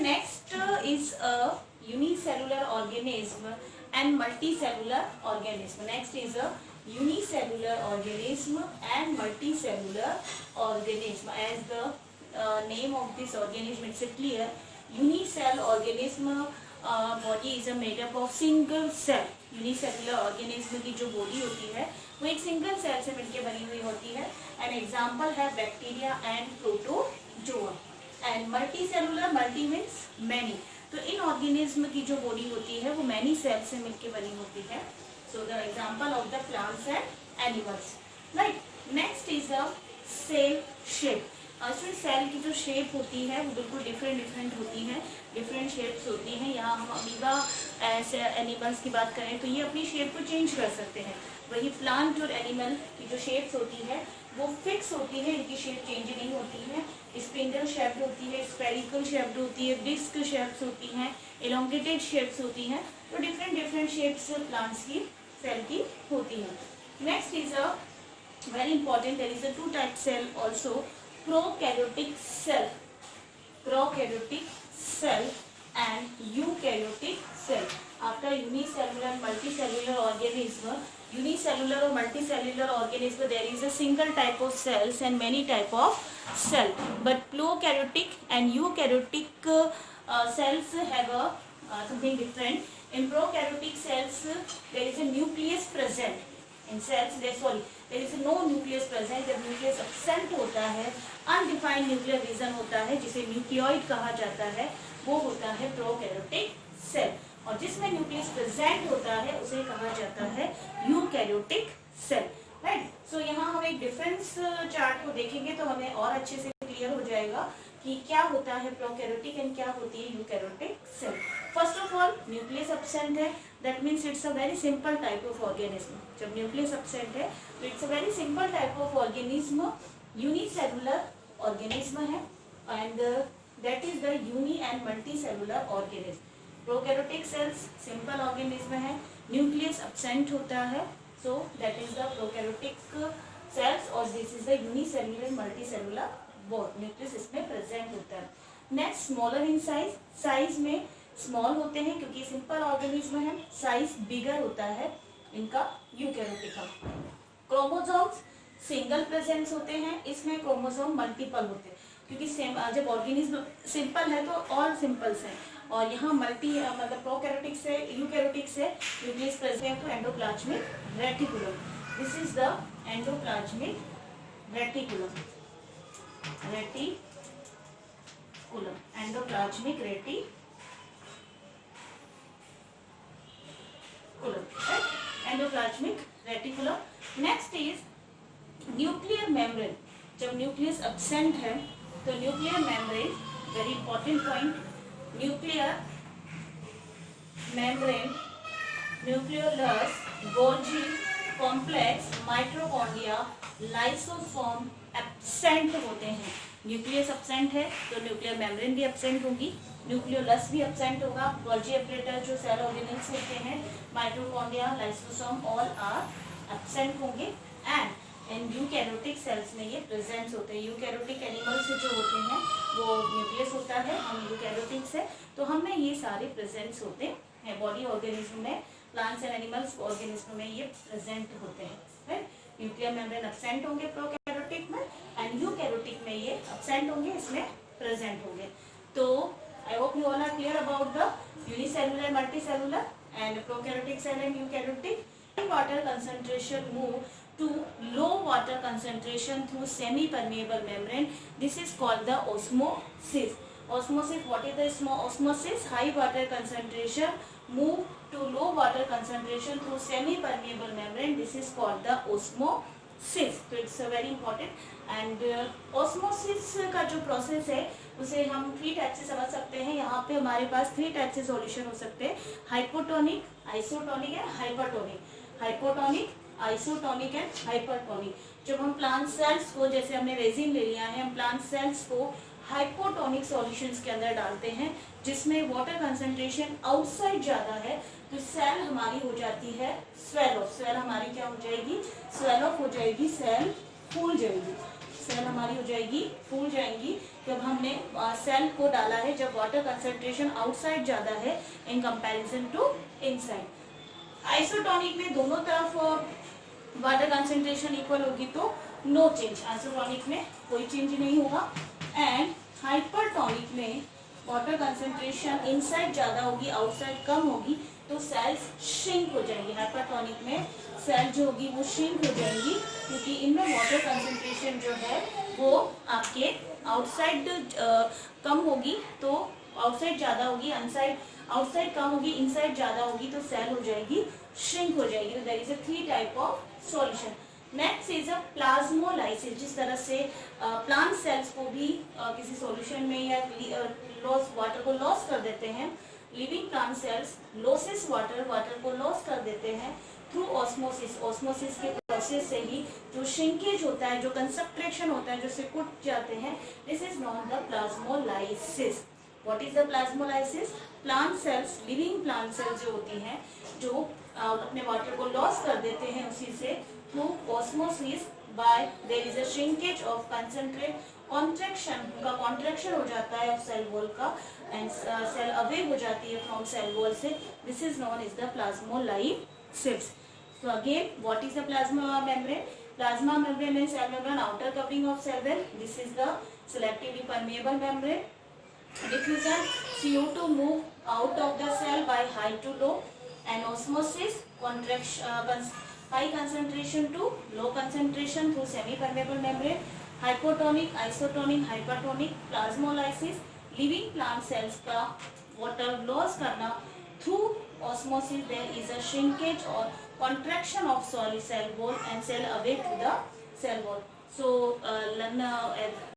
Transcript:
next is a unicellular organism and multicellular organism. Next is a unicellular organism and multicellular organism. As the name of this organism it's clear, unicell organism body is made up of single cell. Unicellular organism की जो body होती है वो एक single cell से मिलकर बनी हुई होती है. एन एग्जाम्पल है bacteria and protozoa. And multi cellular, multi means many. तो इन ऑर्गेनिज्म की जो बॉडी होती है वो मैनी सेल से मिलकर बनी होती है. So the example of the plants and animals. Right. Next is the cell shape. इसमें सेल की जो शेप होती है वो बिल्कुल डिफरेंट होती है, डिफरेंट शेप्स होती हैं. यहाँ हम अमीबा ऐसे एनिमल्स की बात करें तो ये अपनी शेप को चेंज कर सकते हैं. वही प्लांट और एनिमल की जो शेप्स होती है वो फिक्स होती है, इनकी शेप चेंज नहीं होती है. स्पिंडल शेप्ड होती है, स्फेरिकल शेप्ड होती है, डिस्क शेप्स होती हैं, एलोंगेटेड शेप्स होती हैं. तो डिफरेंट शेप्स प्लांट्स की सेल की होती हैं. Next is a very important, there is a two type cell also. Prokaryotic cell and eukaryotic cell. After unicellular and multicellular organism, unicellular or multicellular organism, there is a single type of cells and many type of cell. But prokaryotic and eukaryotic cells have a something different. In prokaryotic cells, there is a nucleus present. In cells, there is no nucleus present. जब nucleus absent होता है, undefined nuclear region होता है जिसे nucleoid कहा जाता है, वो होता है प्रोकैरियोटिक सेल. और जिसमें न्यूक्लियस प्रेजेंट होता है उसे कहा जाता है यूकैरियोटिक सेल. राइट. सो यहाँ हम एक डिफरेंस चार्ट को देखेंगे तो हमें और अच्छे से क्लियर हो जाएगा कि क्या होता है प्रोकैरियोटिक एंड क्या होती है eukaryotic cell. First of all, nucleus absent है, that means it's a very simple type of organism. जब न्यूक्लियस एब्सेंट है तो it's a very simple type of organism, unicellular organism है. And that is the uni and multi cellular organism. Prokaryotic cells simple organism है, nucleus absent होता है, so that is the prokaryotic cells. और this is the unicellular multi cellular both. Nucleus इसमें present होता है. Next, smaller in size. Size में small होते हैं क्योंकि सिंपल ऑर्गेनिज्म है. साइज बिगर होता है इनका यूकैरियोटिक का. क्रोमोसोम्स सिंगल प्रेजेंस होते हैं, इसमें क्रोमोसोम मल्टीपल होते हैं क्योंकि जब ऑर्गेनिज्म सिंपल है तो ऑल सिंपल्स हैं. और यहाँ मल्टी मतलब प्रोकैरियोटिक से यूकैरियोटिक से न्यूक्लियस प्रेजेंट तो endoplasmic reticulum. This is the endoplasmic reticulum. Endoplasmic reticulum. Endoplasmic reticulum. Next is nuclear membrane. जब न्यूक्लियस एब्सेंट है तो nuclear membrane, very important point, nuclear membrane, nucleolus, Golgi complex, mitochondria, lysosome absent होते हैं. Nucleus absent है तो nuclear membrane भी absent होगी, nucleolus भी एब्सेंट होगा, गोल्जी एपरेटर जो सेल ऑर्गेनेल्स होते हैं, mitochondria, lysosome all are absent होंगे. एंड यूकैरियोटिक सेल्स में ये प्रेजेंट होते हैं. यूकैरियोटिक एनिमल्स जो होते हैं वो न्यूक्लियस होता है, हम यूकैरियोटिक से, तो हमें ये सारे प्रेजेंट्स होते हैं बॉडी ऑर्गेनिज्म में. प्लांट्स एंड एनिमल्स ऑर्गेनिज्म में ये प्रेजेंट होते हैं. राइट. न्यूक्लियर मेम्ब्रेन एब्सेंट होंगे प्रोकैरियोटिक में एंड यूकैरियोटिक में ये एब्सेंट होंगे, इसमें प्रेजेंट होंगे. तो I hope you all are clear about the unicellular, multicellular and prokaryotic cell and eukaryotic. Water concentration move to low water concentration through semi-permeable membrane. This is called the osmosis. Osmosis. What is the osmosis? High water concentration move to low water concentration through semi-permeable membrane. This is called the osmosis. तो it's very important. And osmosis का जो process है उसे हम 3 type से समझ सकते हैं. यहाँ पे हमारे पास 3 टाइप से सॉल्यूशन हो सकते हैं, hypotonic, isotonic and hypertonic. Hypotonic, isotonic and hypertonic. जब हम प्लांट सेल्स को, जैसे हमने रेजिन ले लिया है, हम प्लांट सेल्स को हाइपोटोनिक सॉल्यूशंस के अंदर डालते हैं जिसमें वाटर कंसंट्रेशन आउटसाइड ज़्यादा है, तो सेल हमारी हो जाती है स्वेल ऑफ. सेल हमारी क्या हो जाएगी? स्वेल ऑफ हो जाएगी, सेल फूल जाएगी. सेल हमारी हो जाएगी, फूल जाएंगी जब हमने सेल को डाला है जब वाटर कंसंट्रेशन आउटसाइड ज़्यादा है in comparison to inside. Isotonic में दोनों तरफ वाटर कंसंट्रेशन इक्वल होगी तो नो चेंज, आइसोटोनिक में कोई चेंज नहीं होगा। एंड हाइपरटोनिक में वाटर कंसंट्रेशन इनसाइड ज़्यादा होगी, आउटसाइड कम होगी, तो सेल्स श्रिंक हो जाएंगी। हाइपरटोनिक में सेल जो होगी वो श्रिंक हो जाएंगी क्योंकि इनमें वाटर कंसंट्रेशन जो है वो आपके आउटसाइड कम होगी, तो आउटसाइड ज़्यादा होगी, आउटसाइड कम होगी, इनसाइड ज़्यादा होगी, तो सेल हो जाएगी, श्रिंक हो जाएगी। तो there is a 3 type of solution. Next is a plasmolysis. जिस तरह से प्लांट सेल्स को भी किसी सॉल्यूशन में या लॉस वाटर को लॉस कर देते हैं, living plant cells losses water को लॉस कर देते हैं थ्रू ऑस्मोसिस। ऑस्मोसिस के प्रोसेस से ही जो श्रिंकेज होता है, जो कंसंट्रेशन होता है, जो सिकुड़ जाते हैं, this is known the plasmolysis. What is the plasmolysis? Plant cells, living plant cells जो होती हैं, जो अपने वाटर को लॉस कर देते हैं उसी से through osmosis bye there is a shrinkage of concentrate contraction, उनका कॉन्ट्रैक्शन हो जाता है सेल वॉल का एंड सेल अवे हो जाती है फ्रॉम सेल वॉल से। This is non is the plasmolysis. So again, what is the plasma membrane? Plasma membrane is cell membrane outer covering of cell wall. This is the selectively permeable membrane. Diffusion, CO2 move out of the cell by high to low, and osmosis, contraction, high concentration to low concentration through semi-permeable membrane. Hypotonic, isotonic, hypertonic, plasmolysis, living plant cells का water loss करना through osmosis. There is a shrinkage or contraction of cell wall and cell away to the cell wall. So learn